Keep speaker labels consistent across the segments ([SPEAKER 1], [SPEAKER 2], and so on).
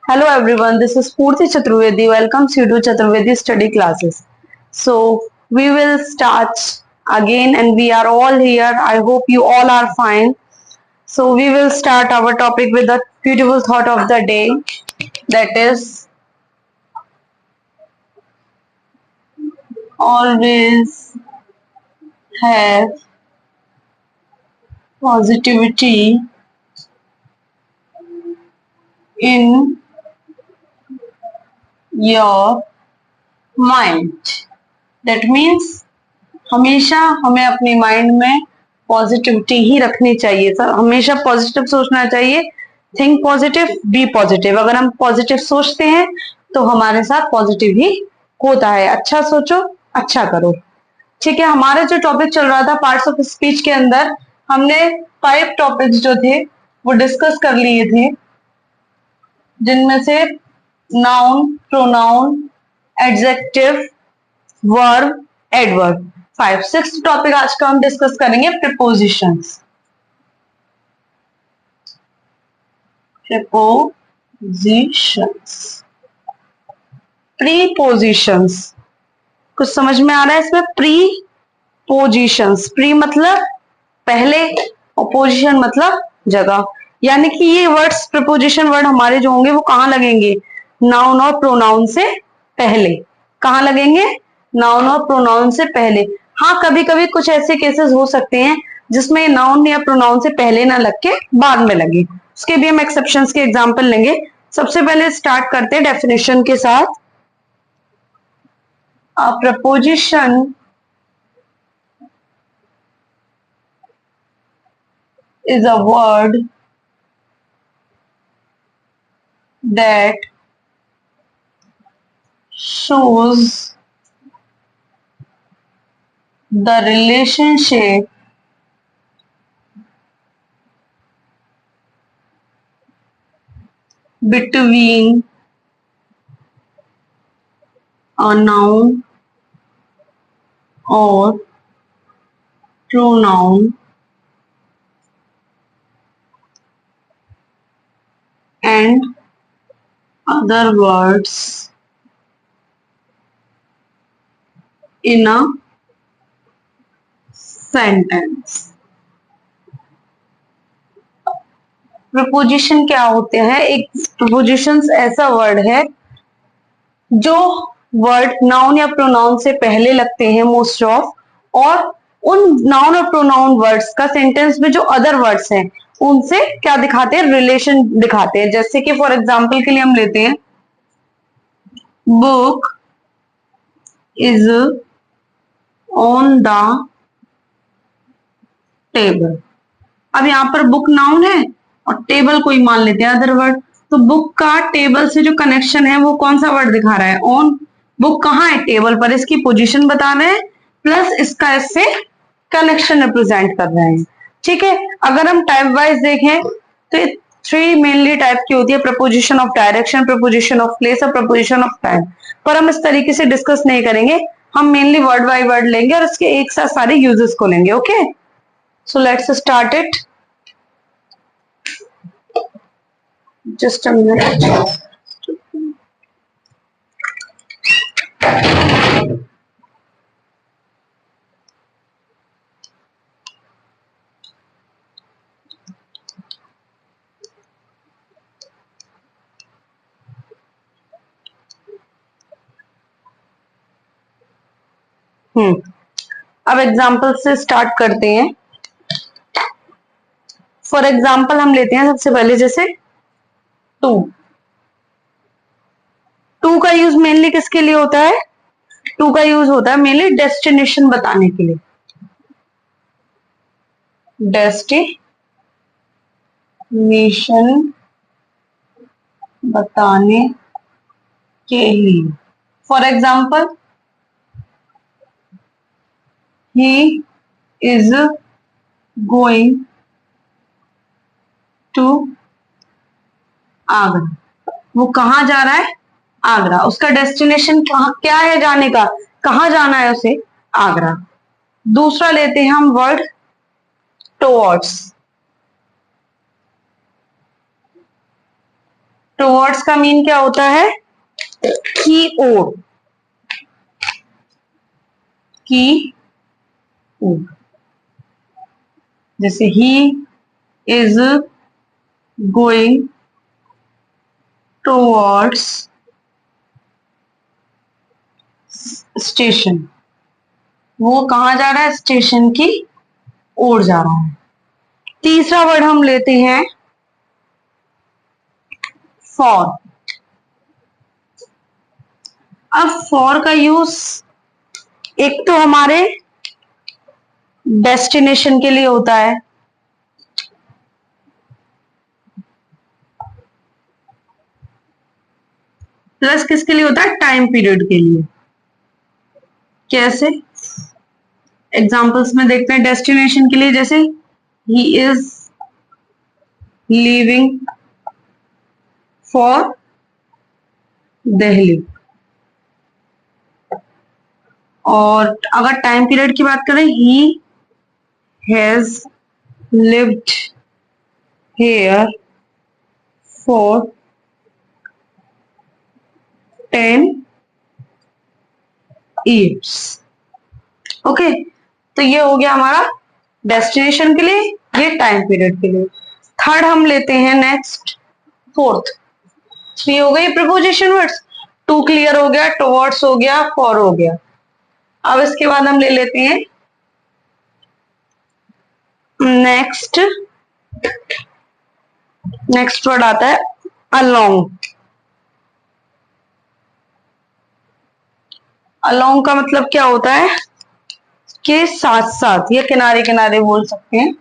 [SPEAKER 1] Hello everyone, this is Purti Chaturvedi. Welcomes you to Chaturvedi study classes. So we will start again and we are all here. I hope you all are fine. So we will start our topic with the beautiful thought of the day, that is always have positivity in your mind. That means हमेशा हमें अपनी mind में positivity ही रखनी चाहिए sir, हमेशा positive सोचना चाहिए। Think positive, be positive. अगर हम पॉजिटिव सोचते हैं तो हमारे साथ पॉजिटिव ही होता है। अच्छा सोचो, अच्छा करो। ठीक है, हमारा जो टॉपिक चल रहा था पार्ट्स ऑफ स्पीच के अंदर हमने 5 टॉपिक्स जो थे वो डिस्कस कर लिए थे, जिनमें से noun, pronoun, adjective, verb, adverb. 6th topic आज का हम डिस्कस करेंगे प्रीपोजिशंस। प्रीपोजिशंस कुछ समझ में आ रहा है इसमें? प्रीपोजिशंस, प्री मतलब पहले और पोजीशन मतलब जगह। यानी कि ये वर्ड्स, प्रीपोजिशन वर्ड हमारे जो होंगे वो कहाँ लगेंगे? नाउन और प्रोनाउन से पहले। कहाँ लगेंगे? नाउन और प्रोनाउन से पहले। हाँ, कभी कभी कुछ ऐसे केसेस हो सकते हैं जिसमें नाउन या प्रोनाउन से पहले ना लग के बाद में लगे, उसके भी हम एक्सेप्शंस के एग्जाम्पल लेंगे। सबसे पहले स्टार्ट करते हैं डेफिनेशन के साथ। अ preposition is a word that shows the relationship between a noun or pronoun and other words in a sentence। Preposition क्या होते हैं? एक प्रपोजिशन ऐसा वर्ड है जो वर्ड नाउन या प्रोनाउन से पहले लगते हैं मोस्ट ऑफ, और उन नाउन और प्रोनाउन वर्ड्स का सेंटेंस में जो अदर वर्ड्स हैं उनसे क्या दिखाते हैं? रिलेशन दिखाते हैं। जैसे कि फॉर एग्जाम्पल के लिए हम लेते हैं book is on the table. अब यहाँ पर बुक नाउन है और टेबल को ही मान लेते हैं अदर वर्ड, तो बुक का टेबल से जो कनेक्शन है वो कौन सा वर्ड दिखा रहा है? ऑन। बुक कहाँ है? टेबल पर, इसकी पोजीशन बता रहे हैं, प्लस इसका इससे कनेक्शन रिप्रेजेंट कर रहे हैं। ठीक है, अगर हम टाइप वाइज देखें तो 3 मेनली टाइप की होती है, preposition of direction, preposition of place और प्रपोजिशन ऑफ टाइम। पर हम इस तरीके से डिस्कस नहीं करेंगे, हम मेनली वर्ड बाय वर्ड लेंगे और इसके एक साथ सारे यूजेस को लेंगे। Okay, so let's start it. Just a minute. अब एग्जाम्पल से स्टार्ट करते हैं। फॉर एग्जाम्पल हम लेते हैं सबसे पहले जैसे टू। टू का यूज मेनली किसके लिए होता है? टू का यूज होता है मेनली डेस्टिनेशन बताने के लिए। डेस्टिनेशन बताने के लिए। For example, he is going to Agra. वो कहाँ जा रहा है? आगरा। उसका डेस्टिनेशन क्या है जाने का? कहाँ जाना है उसे? आगरा। दूसरा लेते हैं हम वर्ड टुवर्ड्स। टुवर्ड्स का मीन क्या होता है? की ओर, की ओर। जैसे ही इज गोइंग टुवर्ड्स स्टेशन, वो कहाँ जा रहा है? स्टेशन की ओर जा रहा है। तीसरा वर्ड हम लेते हैं फॉर। अब फॉर का यूज एक तो हमारे डेस्टिनेशन के लिए होता है, प्लस किसके लिए होता है? टाइम पीरियड के लिए। कैसे? एग्जाम्पल्स में देखते हैं। डेस्टिनेशन के लिए जैसे he is leaving for Delhi. और अगर टाइम पीरियड की बात करें, he has lived here for 10 years। Okay, तो ये हो गया हमारा डेस्टिनेशन के लिए, ये टाइम पीरियड के लिए। थर्ड हम लेते हैं नेक्स्ट, फोर्थ। थ्री हो गई प्रीपोजिशन वर्ड्स, टू क्लियर हो गया, टुवर्ड्स हो गया, फॉर हो गया। अब इसके बाद हम ले लेते हैं नेक्स्ट। नेक्स्ट वर्ड आता है अलोंग। अलोंग का मतलब क्या होता है? के साथ साथ, या किनारे किनारे बोल सकते हैं,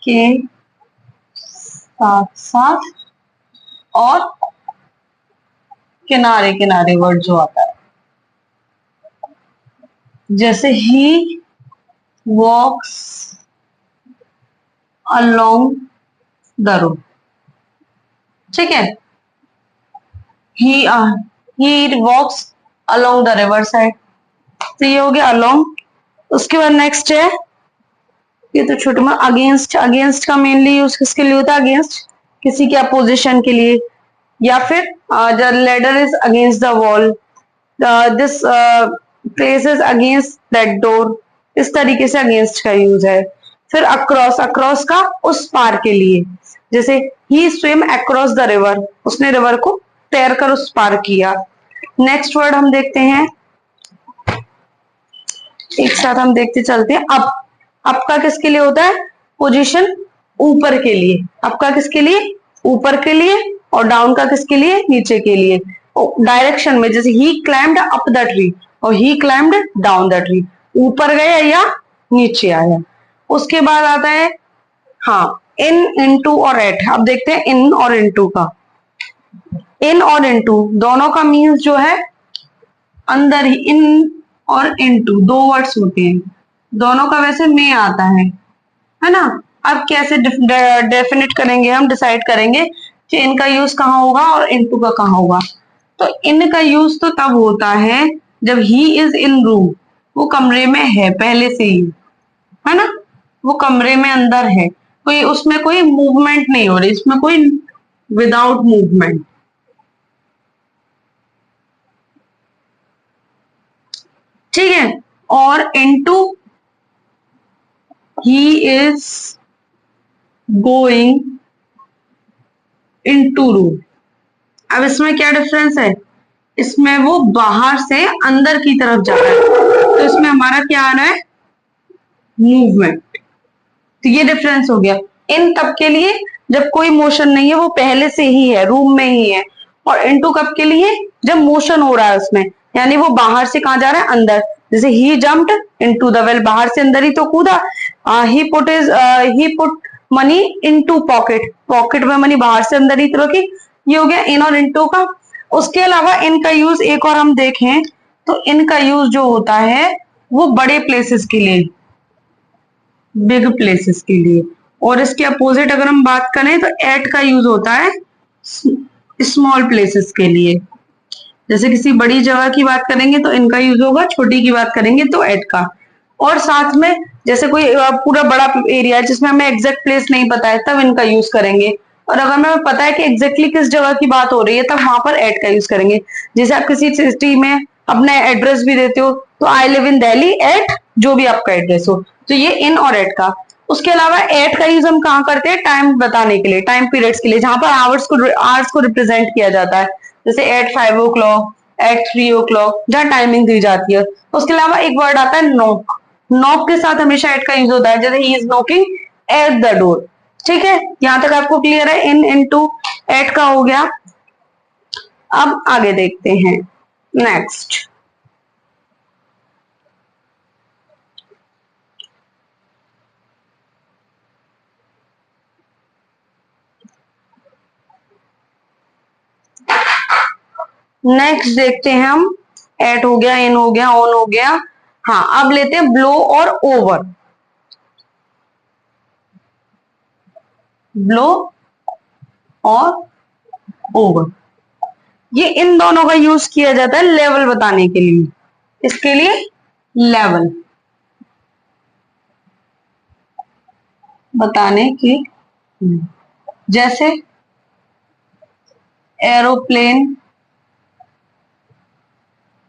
[SPEAKER 1] के साथ साथ और किनारे किनारे वर्ड जो आता है। जैसे ही वॉक्स अलोंग द रोड, ठीक है। ही वॉक्स अलोंग द रिवर साइड, तो ये हो गया अलोंग। उसके बाद नेक्स्ट है, ये तो छोटे में अगेंस्ट। अगेंस्ट का मेनली यूज किसके लिए होता है? अगेंस्ट किसी के अपोजिशन के लिए, या फिर the ladder is against the wall, this place is against that door, इस तरीके से अगेंस्ट का यूज है। फिर अक्रॉस, अक्रॉस का उस पार के लिए, जैसे ही स्विम अक्रॉस द रिवर, उसने रिवर को तैर कर उस पार किया। नेक्स्ट वर्ड हम देखते हैं, एक साथ हम देखते चलते हैं। अप, अप का किसके लिए होता है? पोजीशन ऊपर के लिए। अप का किसके लिए? ऊपर के लिए। और डाउन का किसके लिए? नीचे के लिए। डायरेक्शन में, जैसे ही क्लाइम्ड अप द ट्री और ही क्लाइम्ड डाउन द ट्री, ऊपर गया या नीचे आया। उसके बाद आता है हाँ इन, इनटू और एट। अब देखते हैं इन और इनटू का। इन और इनटू दोनों का मीन्स जो है अंदर ही। इन और इनटू दो वर्ड्स होते हैं, दोनों का वैसे में आता है ना। अब कैसे डेफिनेट करेंगे, हम डिसाइड करेंगे कि इनका यूज कहाँ होगा और इनटू का कहाँ होगा। तो इन का यूज तो तब होता है जब ही इज इन रूम, वो कमरे में है पहले से ही, है ना, वो कमरे में अंदर है, कोई उसमें कोई मूवमेंट नहीं हो रही, इसमें कोई विदाउट मूवमेंट। ठीक है। और into he is going into room. अब इसमें क्या डिफरेंस है? इसमें वो बाहर से अंदर की तरफ जा रहा है, तो इसमें हमारा क्या आ रहा है? मूवमेंट। तो ये डिफरेंस हो गया। इन तब के लिए जब कोई मोशन नहीं है, वो पहले से ही है, रूम में ही है। और इनटू कब के लिए? जब मोशन हो रहा है उसमें, यानी वो बाहर से कहाँ जा रहा है? अंदर। जैसे he jumped into the well, बाहर से अंदर ही तो कूदा। He put money into pocket, pocket में मनी बाहर से अंदर ही तो रखी। ये हो गया इन और इनटू का। उसके अलावा इनका यूज एक और हम देखें तो इनका यूज जो होता है वो बड़े प्लेसेस के लिए, बिग प्लेसेस के लिए। और इसके अपोजिट अगर हम बात करें तो एट का यूज होता है स्मॉल प्लेसेस के लिए। जैसे किसी बड़ी जगह की बात करेंगे तो इनका यूज होगा, छोटी की बात करेंगे तो एट का। और साथ में जैसे कोई पूरा बड़ा एरिया है जिसमें हमें एग्जैक्ट प्लेस नहीं पता है, तब इनका यूज करेंगे। और अगर हमें पता है कि एग्जैक्टली किस जगह की बात हो रही है, तब वहां पर एट का यूज करेंगे। जैसे आप किसी सिटी में अपना एड्रेस भी देते हो, तो I live in Delhi at जो भी आपका एड्रेस हो, तो ये इन और एट का। उसके अलावा एट का यूज हम कहाँ करते हैं? टाइम बताने के लिए, टाइम पीरियड्स के लिए, जहां पर आवर्स को रिप्रेजेंट किया जाता है, जैसे एट 5 o'clock, एट 3 o'clock, जहाँ टाइमिंग दी जाती है। उसके अलावा एक वर्ड आता है नॉक, नॉक के साथ हमेशा एट का यूज होता है, जैसे he is knocking at the door. ठीक है, यहां तक आपको क्लियर है? इन, इनटू, एट का हो गया। अब आगे देखते हैं नेक्स्ट। नेक्स्ट देखते हैं हम, एट हो गया, इन हो गया, ऑन हो गया। हाँ, अब लेते हैं ब्लो और ओवर। ब्लो और ओवर, ये इन दोनों का यूज किया जाता है लेवल बताने के लिए। इसके लिए लेवल बताने की, जैसे aeroplane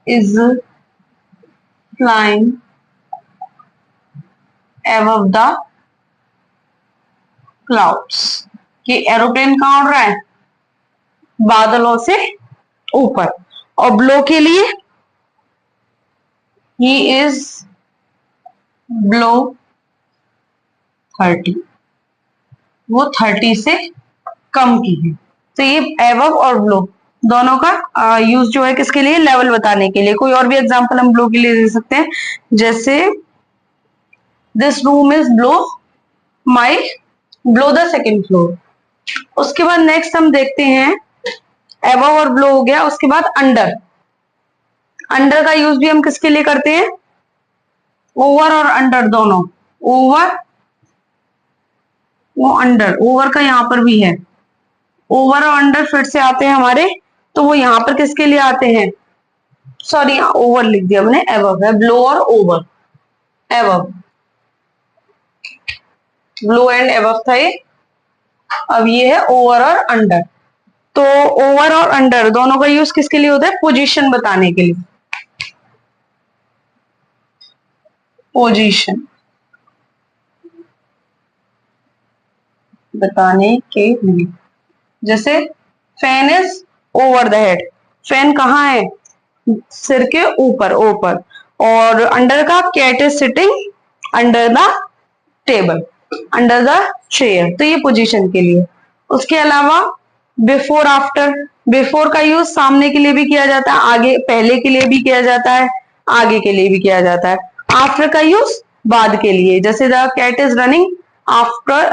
[SPEAKER 1] is flying above the clouds, कि एरोप्लेन कहां उड़ रहा है? बादलों से ऊपर। और ब्लो के लिए ही इज ब्लो 30, वो 30 से कम की है। तो ये एबव और ब्लो दोनों का यूज जो है किसके लिए? लेवल बताने के लिए। कोई और भी एग्जांपल हम ब्लो के लिए दे सकते हैं, जैसे this room is blow my, blow the second floor. उसके बाद नेक्स्ट हम देखते हैं, एबव और ब्लो हो गया। उसके बाद अंडर, अंडर का यूज भी हम किसके लिए करते हैं? ओवर और अंडर दोनों। ओवर, वो अंडर, ओवर का यहां पर भी है। ओवर और अंडर फिर से आते हैं हमारे, तो वो यहां पर किसके लिए आते हैं? सॉरी, यहाँ ओवर लिख दिया मैंने, एबव है। ब्लो और over, above, blow and above था ये। अब ये है ओवर और अंडर। तो ओवर और अंडर दोनों का यूज किसके लिए होता है? पोजीशन बताने के लिए। पोजीशन बताने के लिए, जैसे fan is over the head, fan कहाँ है? सिर के ऊपर, ऊपर। और अंडर का, cat is sitting under the table, under the chair, तो ये पोजीशन के लिए। उसके अलावा बिफोर आफ्टर, बिफोर का यूज सामने के लिए भी किया जाता है, आगे पहले के लिए भी किया जाता है, आगे के लिए भी किया जाता है। आफ्टर का यूज बाद के लिए, जैसे the cat is running after,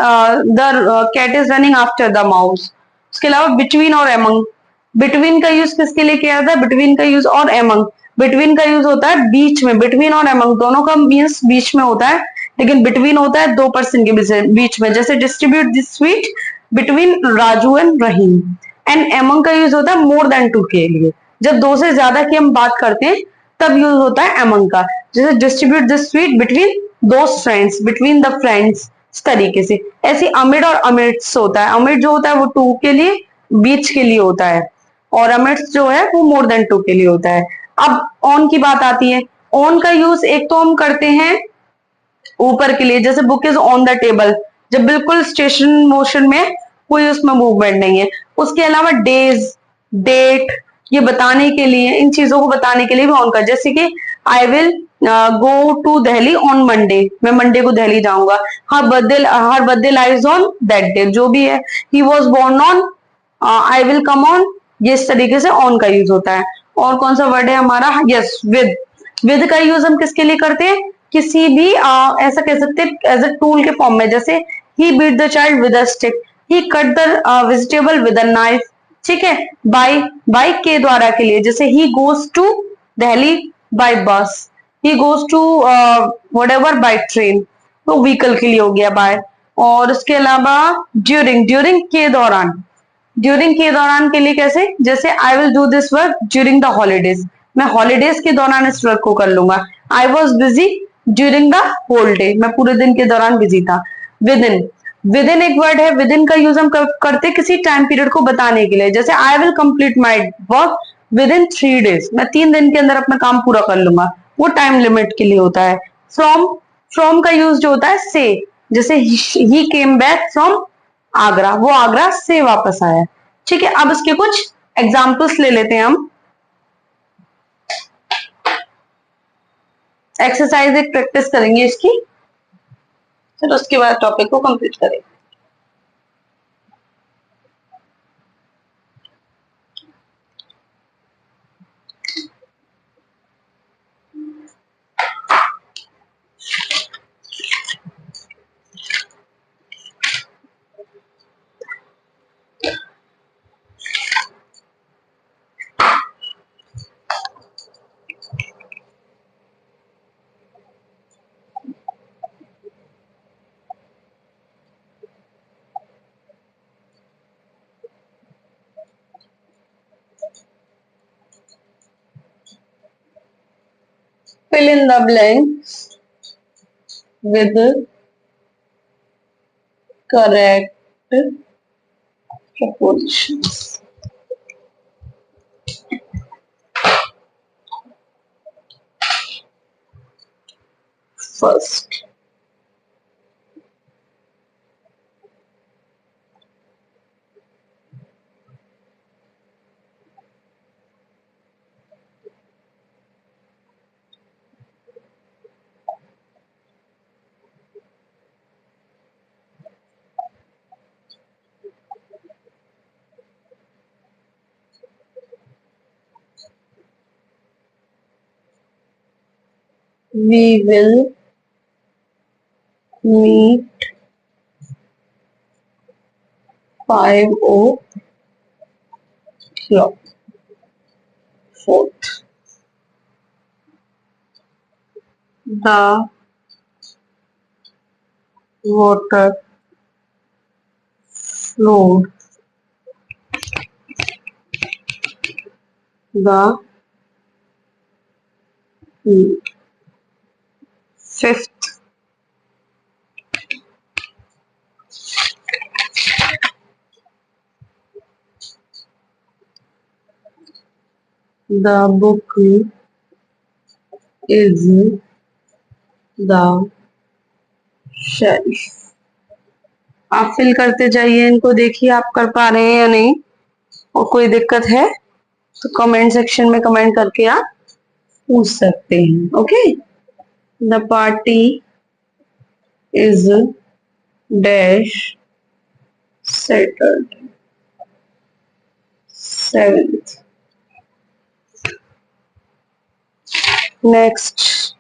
[SPEAKER 1] the cat is running after the mouse. उसके अलावा बिटवीन और एमंग, बिटवीन का यूज किसके लिए किया जाता है? बिटवीन का यूज और एमंग, बिटवीन का यूज होता है बीच में। बिटवीन और एमंग दोनों का मीन्स बीच में होता है, लेकिन बिटवीन होता है दो पर्सन के बीच में, जैसे distribute this sweet between Raju and Rahim. And among का यूज होता है मोर देन टू के लिए, जब दो से ज्यादा की हम बात करते हैं तब यूज होता है एमंग का, जैसे डिस्ट्रीब्यूट दिस स्वीट बिटवीन दो फ्रेंड्स, बिटवीन द फ्रेंड्स, इस तरीके से। ऐसे अमिड और अमिड्स होता है, अमिड जो होता है वो टू के लिए, बीच के लिए होता है, और अमिड्स जो है वो मोर देन टू के लिए होता है। अब ऑन की बात आती है, ऑन का यूज एक तो हम करते हैं ऊपर के लिए, जैसे book is on the table, जब बिल्कुल स्टेशन मोशन में, कोई उसमें मूवमेंट नहीं है। उसके अलावा डेज, डेट, ये बताने के लिए, इन चीजों को बताने के लिए भी ऑन का, जैसे कि I will go to Delhi on Monday, मैं मंडे को दिल्ली जाऊंगा। Her birthday lies on that day, जो भी है। He was born on, I will come on, ये इस तरीके से ऑन का यूज होता है। और कौन सा वर्ड है हमारा? Yes, with. विद का यूज हम किसके लिए करते हैं? किसी भी ऐसा कह सकते हैं एज अ टूल के फॉर्म में, जैसे he beat the child with a stick, he cut the vegetable with a knife. ठीक है, बाय, बाय के द्वारा के लिए, जैसे he goes to Delhi by bus, he goes to whatever by train, तो व्हीकल के लिए हो गया बाय। और उसके अलावा ड्यूरिंग, ड्यूरिंग के दौरान, ड्यूरिंग के दौरान के लिए कैसे? जैसे I will do this work during the holidays, मैं हॉलीडेज के दौरान इस वर्क को कर लूंगा। I was busy during the whole day, मैं पूरे दिन के दौरान बिजी था। विद इन, विद इन एक वर्ड है, विद इन का यूज हम करते किसी टाइम पीरियड को बताने के लिए, जैसे I will complete my work with in 3 days, मैं 3 दिन के अंदर अपना काम पूरा कर लूंगा, वो टाइम लिमिट के लिए होता है। फ्रॉम, फ्रॉम का यूज जो होता है से, जैसे ही केम बैक फ्रॉम आगरा, वो आगरा से वापस आया। ठीक है, अब इसके कुछ एग्जाम्पल्स ले लेते हैं हम। एक्सरसाइज एक प्रैक्टिस करेंगे इसकी, फिर उसके बाद टॉपिक को कंप्लीट करेंगे। Fill in the blanks with correct prepositions. First, we will meet 5 o'clock. Fourth, the water flowed. The fifth, the book is the shelf. आप फिल करते जाइए इनको, देखिए आप कर पा रहे हैं या नहीं, और कोई दिक्कत है तो कमेंट सेक्शन में कमेंट करके आप पूछ सकते हैं। Okay, the party is dash settled 7th. Next,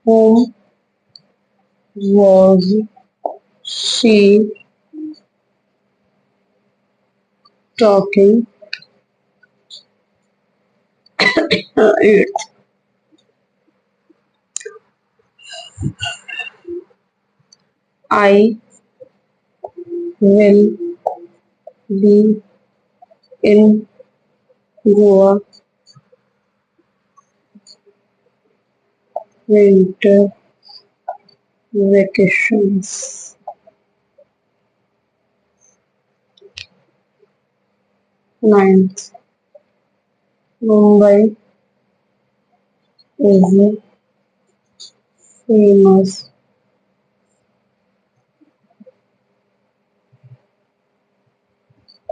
[SPEAKER 1] whom was she talking? 8th, I will be in Goa winter vacations. 9th, Mumbai is famous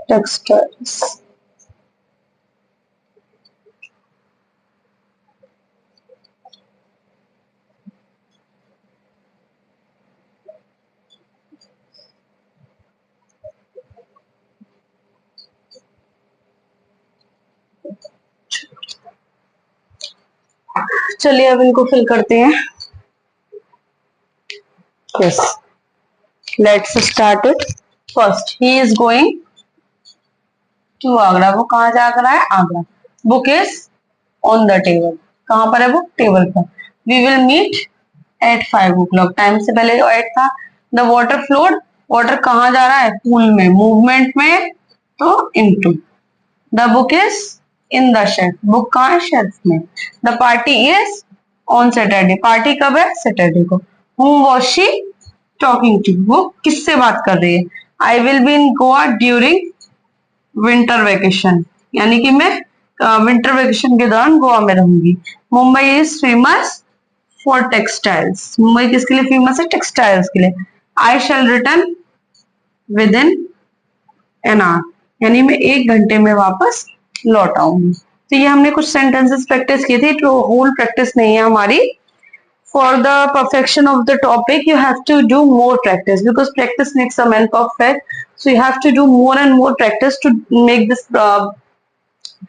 [SPEAKER 1] textiles. चलिए अब इनको फिल करते हैं। Yes, let's start it. First, he is going to Agra, वो कहाँ जा रहा है? Agra. Book is on the table, कहाँ पर है बुक? टेबल पर। We will meet at 5 o'clock, time से पहले 8 था। द वाटर फ्लोड, वाटर कहाँ जा रहा है? पूल में। मूवमेंट में तो into. The book is in the shelf, book कहाँ है? शेल्फ में। The party is on Saturday, party कब है? सैटरडे को। Whom was she talking to? वो किससे बात कर रही है? I will be in Goa during winter vacation, यानी कि मैं विंटर वेकेशन के दौरान गोवा में रहूंगी। Mumbai is famous for textiles, Mumbai किसके लिए फेमस है? टेक्सटाइल्स के लिए। I shall return within an hour, यानी मैं 1 घंटे में वापस लौट आऊंगी। तो ये हमने कुछ सेंटेंसेस प्रैक्टिस किए थे, तो होल प्रैक्टिस नहीं है हमारी। For the perfection of the topic, you have to do more practice because practice makes a man perfect. So you have to do more and more practice to make this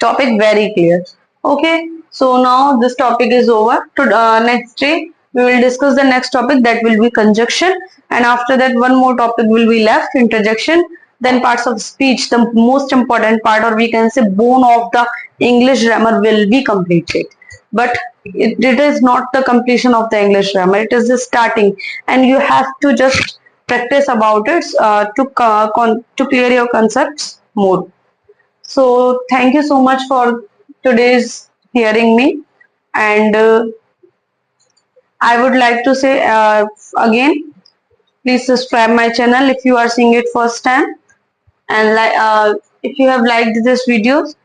[SPEAKER 1] topic very clear. Okay, so now this topic is over. To next day we will discuss the next topic, that will be conjunction, and after that one more topic will be left, interjection. Then parts of speech, the most important part, or we can say bone of the English grammar will be completed. But it is not the completion of the English grammar, it is the starting, and you have to just practice about it to clear your concepts more. So thank you so much for today's hearing me, and I would like to say again, please subscribe my channel if you are seeing it first time, and if you have liked this videos,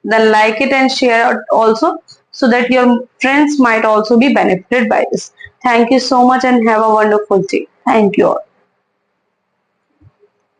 [SPEAKER 1] then like it and share it also, so that your friends might also be benefited by this. Thank you so much and have a wonderful day. Thank you all.